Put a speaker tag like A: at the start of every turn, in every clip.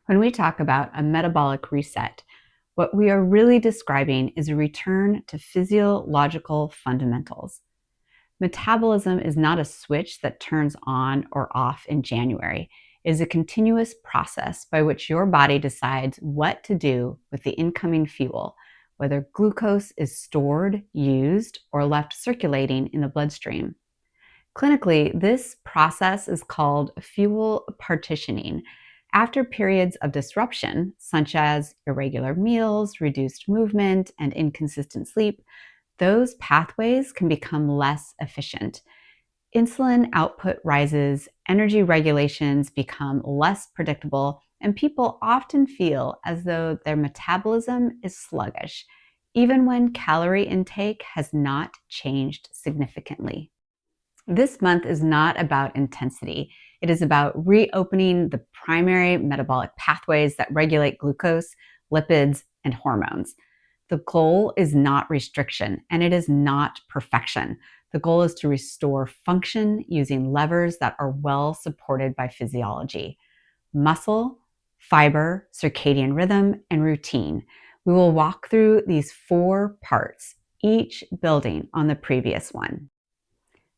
A: When we talk about a metabolic reset, what we are really describing is a return to physiological fundamentals. Metabolism is not a switch that turns on or off in January. It is a continuous process by which your body decides what to do with the incoming fuel, whether glucose is stored, used, or left circulating in the bloodstream. Clinically, this process is called fuel partitioning. After periods of disruption, such as irregular meals, reduced movement, and inconsistent sleep, those pathways can become less efficient. Insulin output rises, energy regulations become less predictable, and people often feel as though their metabolism is sluggish, even when calorie intake has not changed significantly. This month is not about intensity. It is about reopening the primary metabolic pathways that regulate glucose, lipids, and hormones. The goal is not restriction, and it is not perfection. The goal is to restore function using levers that are well supported by physiology: muscle, fiber, circadian rhythm, and routine. We will walk through these four parts, each building on the previous one.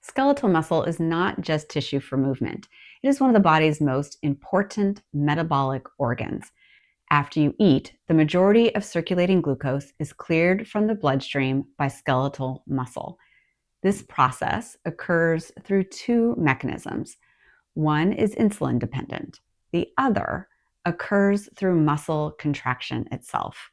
A: Skeletal muscle is not just tissue for movement. It is one of the body's most important metabolic organs. After you eat, the majority of circulating glucose is cleared from the bloodstream by skeletal muscle. This process occurs through two mechanisms. One is insulin dependent. The other occurs through muscle contraction itself.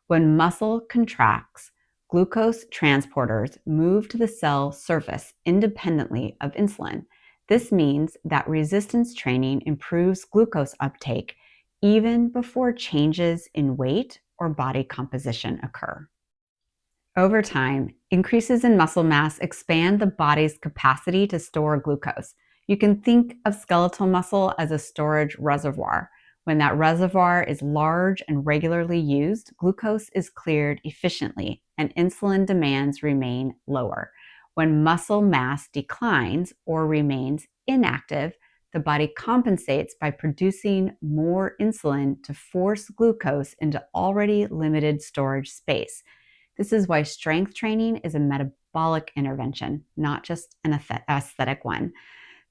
A: When muscle contracts, glucose transporters move to the cell surface independently of insulin. This means that resistance training improves glucose uptake even before changes in weight or body composition occur. Over time, increases in muscle mass expand the body's capacity to store glucose. You can think of skeletal muscle as a storage reservoir. When that reservoir is large and regularly used, glucose is cleared efficiently and insulin demands remain lower. When muscle mass declines or remains inactive, the body compensates by producing more insulin to force glucose into already limited storage space. This is why strength training is a metabolic intervention, not just an aesthetic one.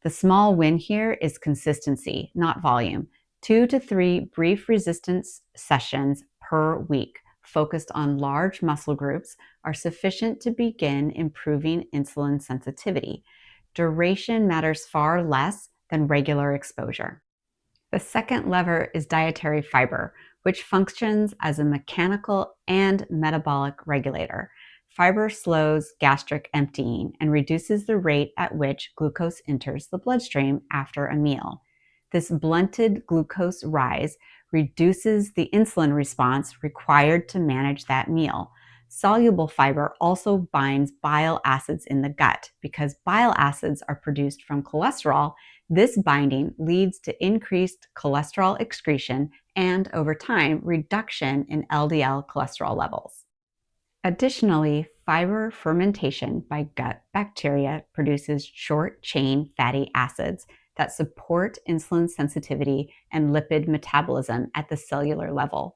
A: The small win here is consistency, not volume. 2 to 3 brief resistance sessions per week focused on large muscle groups are sufficient to begin improving insulin sensitivity. Duration matters far less than regular exposure. The second lever is dietary fiber, which functions as a mechanical and metabolic regulator. Fiber slows gastric emptying and reduces the rate at which glucose enters the bloodstream after a meal. This blunted glucose rise reduces the insulin response required to manage that meal. Soluble fiber also binds bile acids in the gut. Because bile acids are produced from cholesterol, this binding leads to increased cholesterol excretion and, over time, reduction in LDL cholesterol levels. Additionally, fiber fermentation by gut bacteria produces short-chain fatty acids that support insulin sensitivity and lipid metabolism at the cellular level.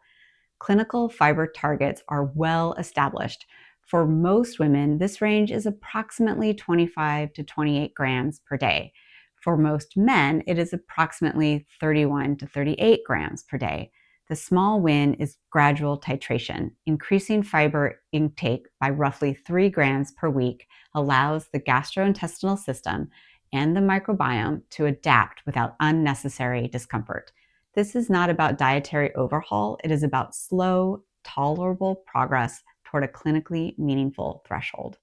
A: Clinical fiber targets are well established. For most women, this range is approximately 25 to 28 grams per day. For most men, it is approximately 31 to 38 grams per day. The small win is gradual titration. Increasing fiber intake by roughly 3 grams per week allows the gastrointestinal system and the microbiome to adapt without unnecessary discomfort. This is not about dietary overhaul. It is about slow, tolerable progress toward a clinically meaningful threshold.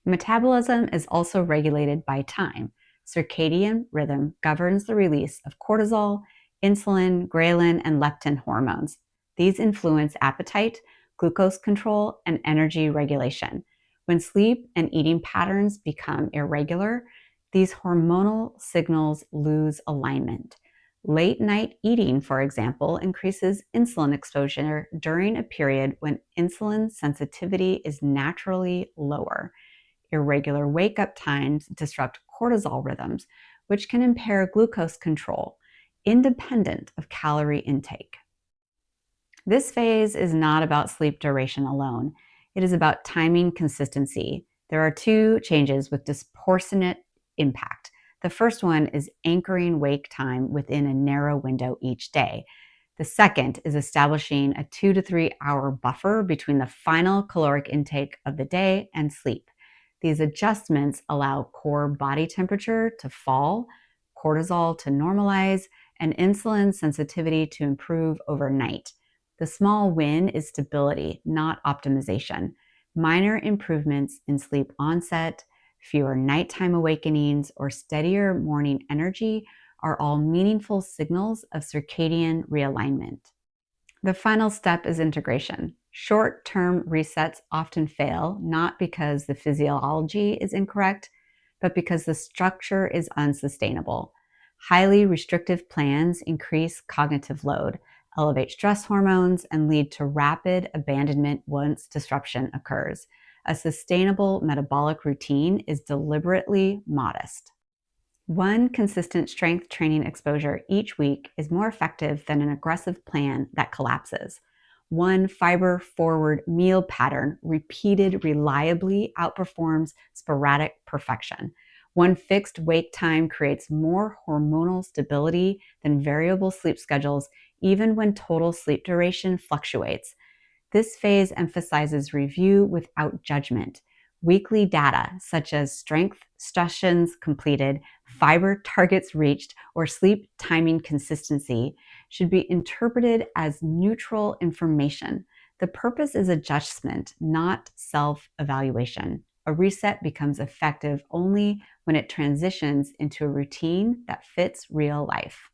A: Metabolism is also regulated by time. Circadian rhythm governs the release of cortisol, insulin, ghrelin, and leptin hormones. These influence appetite, glucose control, and energy regulation. When sleep and eating patterns become irregular, these hormonal signals lose alignment. Late night eating, for example, increases insulin exposure during a period when insulin sensitivity is naturally lower. Irregular wake-up times disrupt cortisol rhythms, which can impair glucose control. independent of calorie intake. This phase is not about sleep duration alone. It is about timing consistency. There are two changes with disproportionate impact. The first one is anchoring wake time within a narrow window each day. The second is establishing a 2 to 3 hour buffer between the final caloric intake of the day and sleep. These adjustments allow core body temperature to fall, cortisol to normalize, and insulin sensitivity to improve overnight. The small win is stability, not optimization. Minor improvements in sleep onset, fewer nighttime awakenings, or steadier morning energy are all meaningful signals of circadian realignment. The final step is integration. Short-term resets often fail, not because the physiology is incorrect, but because the structure is unsustainable. Highly restrictive plans increase cognitive load, elevate stress hormones, and lead to rapid abandonment once disruption occurs. A sustainable metabolic routine is deliberately modest. One consistent strength training exposure each week is more effective than an aggressive plan that collapses. One fiber-forward meal pattern repeated reliably outperforms sporadic perfection. One fixed wake time creates more hormonal stability than variable sleep schedules, even when total sleep duration fluctuates. This phase emphasizes review without judgment. Weekly data, such as strength sessions completed, fiber targets reached, or sleep timing consistency, should be interpreted as neutral information. The purpose is adjustment, not self-evaluation. A reset becomes effective only when it transitions into a routine that fits real life.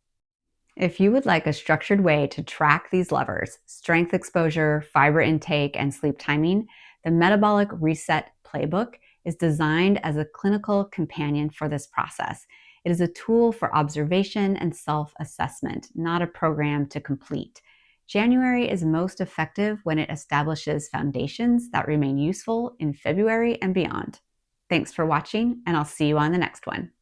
A: If you would like a structured way to track these levers, strength exposure, fiber intake, and sleep timing, the Metabolic Reset Playbook is designed as a clinical companion for this process. It is a tool for observation and self-assessment, not a program to complete. January is most effective when it establishes foundations that remain useful in February and beyond. Thanks for watching, and I'll see you on the next one.